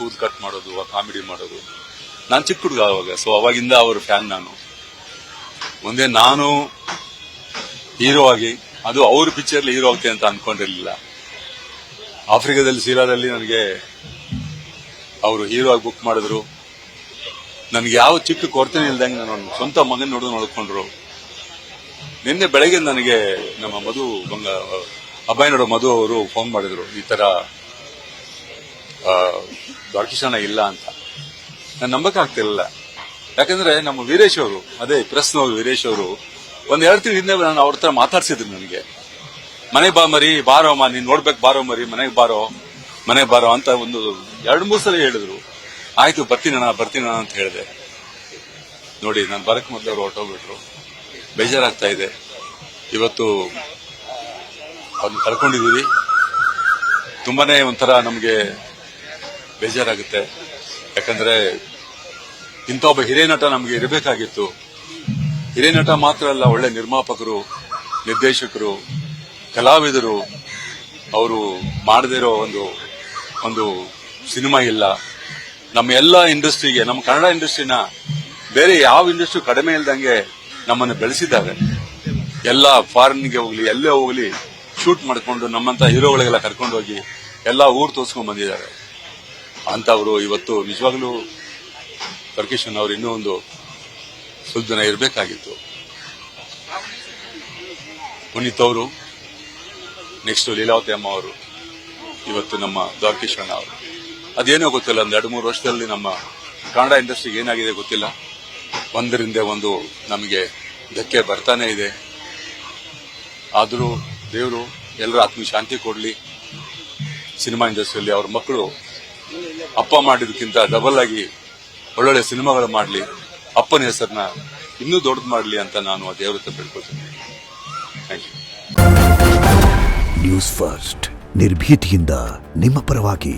ಕೂದ್ cut ಮಾಡೋದು, comedy ಮಾಡೋದು. ನಾನು ಚಿಕ್ಕ ಹುಡುಗ ಅವಾಗ, ಸೊ ಅವಾಗಿಂದ ಅವ್ರ ಫ್ಯಾನ್ ನಾನು. ಮುಂದೆ ನಾನು ಹೀರೋ ಆಗಿ, ಅದು ಅವ್ರ ಪಿಕ್ಚರ್ಲಿ ಹೀರೋ ಆಗ್ತೇನೆ ಅಂತ ಅನ್ಕೊಂಡಿರ್ಲಿಲ್ಲ. ಆಫ್ರಿಕಾದಲ್ಲಿ ಸೀರಾದಲ್ಲಿ ನನಗೆ ಅವರು ಹೀರೋ ಆಗಿ ಬುಕ್ ಮಾಡಿದ್ರು. ನನಗೆ ಯಾವ ಚಿಕ್ಕ ಕೊರತೆನೇ ಇಲ್ದಂಗೆ ನಾನು ಸ್ವಂತ ಮಗನ ನೋಡ್ಕೊಂಡ್ರು. ನಿನ್ನೆ ಬೆಳಗ್ಗೆ ನನಗೆ ನಮ್ಮ ಅಬ್ಬಾಯಿನೋಡ ಮಧು ಅವರು ಫೋನ್ ಮಾಡಿದ್ರು, ಈ ತರ ದ್ವಾರಕೀಶಣ್ಣ ಇಲ್ಲ ಅಂತ. ನಾನು ನಂಬಕ್ಕಾಗ್ತಿರ್ಲಿಲ್ಲ. ಯಾಕಂದ್ರೆ ನಮ್ಮ ವೀರೇಶ್ ಅವರು, ಅದೇ ಪ್ರೆಸ್ನವರು ವೀರೇಶ್ ಅವರು, ಒಂದ್ 2 ತಿಂಗಳ ಹಿಂದೆ ನಾನು ಅವ್ರ ಹತ್ರ ಮಾತಾಡ್ಸಿದ್ರು. ನನಗೆ ಮನೆ ಬಾ ಮರಿ, ಬಾರೋ ಅಮ್ಮ, ನೀನ್ ನೋಡ್ಬೇಕು, ಬಾರೋ ಮರಿ, ಮನೆಗೆ ಬಾರೋ ಅಂತ ಒಂದು 2-3 ಸಲ ಹೇಳಿದ್ರು. ಆಯ್ತು ಬರ್ತೀನಣ್ಣ ಅಂತ ಹೇಳಿದೆ. ನೋಡಿ, ನಾನು ಬರಕ್ ಮೊದಲು ಅವ್ರು ಹೊರಟೋಗ್ಬಿಟ್ರು. ಬೇಜಾರಾಗ್ತಾ ಇದೆ. ಇವತ್ತು ಅವ್ರನ್ನ ಕಳ್ಕೊಂಡಿದೀವಿ. ತುಂಬಾನೇ ಒಂಥರ ನಮಗೆ ಬೇಜಾರಾಗುತ್ತೆ. ಯಾಕಂದ್ರೆ ಇಂಥ ಒಬ್ಬ ಹಿರಿಯ ನಟ ನಮಗೆ ಇರಬೇಕಾಗಿತ್ತು. ಹಿರಿಯ ನಟ ಮಾತ್ರ ಅಲ್ಲ, ಒಳ್ಳೆ ನಿರ್ಮಾಪಕರು, ನಿರ್ದೇಶಕರು, ಕಲಾವಿದರು. ಅವರು ಮಾಡದೇ ಇರೋ ಒಂದು ಸಿನಿಮಾ ಇಲ್ಲ. ನಮ್ಮ ಎಲ್ಲ ಇಂಡಸ್ಟ್ರಿಗೆ, ನಮ್ಮ ಕನ್ನಡ ಇಂಡಸ್ಟ್ರಿನ ಬೇರೆ ಯಾವ ಇಂಡಸ್ಟ್ರಿ ಕಡಿಮೆ ಇಲ್ದಂಗೆ ನಮ್ಮನ್ನು ಬೆಳೆಸಿದ್ದಾರೆ. ಎಲ್ಲ ಫಾರಿನ್ಗೆ ಹೋಗ್ಲಿ, ಎಲ್ಲೇ ಹೋಗ್ಲಿ, ಶೂಟ್ ಮಾಡ್ಕೊಂಡು ನಮ್ಮಂತ ಹೀರೋಗಳಿಗೆಲ್ಲ ಕರ್ಕೊಂಡು ಹೋಗಿ ಎಲ್ಲ ಊರು ತೋರಿಸ್ಕೊಂಡು ಬಂದಿದ್ದಾರೆ. ಅಂತವರು ಇವತ್ತು ನಿಜವಾಗ್ಲೂ ದ್ವಾರಕೀಶಣ್ಣ ಅವರು ಇನ್ನೂ ಒಂದು ಸ್ವಲ್ಪ ದಿನ ಇರಬೇಕಾಗಿತ್ತು. ಪುನೀತ್ ಅವರು, ನೆಕ್ಸ್ಟ್ ಲೀಲಾವತಿ ಅಮ್ಮ ಅವರು, ಇವತ್ತು ನಮ್ಮ ದ್ವಾರಕೀಶಣ್ಣ ಅವರು. ಅದೇನೋ ಗೊತ್ತಿಲ್ಲ, ಒಂದು 2-3 ವರ್ಷದಲ್ಲಿ ನಮ್ಮ ಕನ್ನಡ ಇಂಡಸ್ಟ್ರಿಗೆ ಏನಾಗಿದೆ ಗೊತ್ತಿಲ್ಲ. ಒಂದರಿಂದ ಒಂದು ನಮಗೆ ಧಕ್ಕೆ ಬರ್ತಾನೆ ಇದೆ. ಆದರೂ ದೇವರು ಎಲ್ಲರೂ ಆತ್ಮ ಶಾಂತಿ ಕೊಡ್ಲಿ. ಸಿನಿಮಾ ಇಂಡಸ್ಟ್ರಿಯಲ್ಲಿ ಅವ್ರ ಮಕ್ಕಳು ಅಪ್ಪ ಮಾಡಿದಕ್ಕಿಂತ ಡಬಲ್ ಆಗಿ ಒಳ್ಳೊಳ್ಳೆ ಸಿನಿಮಾಗಳು ಮಾಡಲಿ, ಅಪ್ಪನ ಹೆಸರನ್ನ ಇನ್ನೂ ದೊಡ್ಡದು ಮಾಡಲಿ ಅಂತ ನಾನು ಆ ದೇವರ ಹತ್ರ ಬೇಡ್ಕೊಳ್ತೀನಿ. Thank you. ನ್ಯೂಸ್ ಫಸ್ಟ್, ನಿರ್ಭೀತಿಯಿಂದ ನಿಮ್ಮ ಪರವಾಗಿ.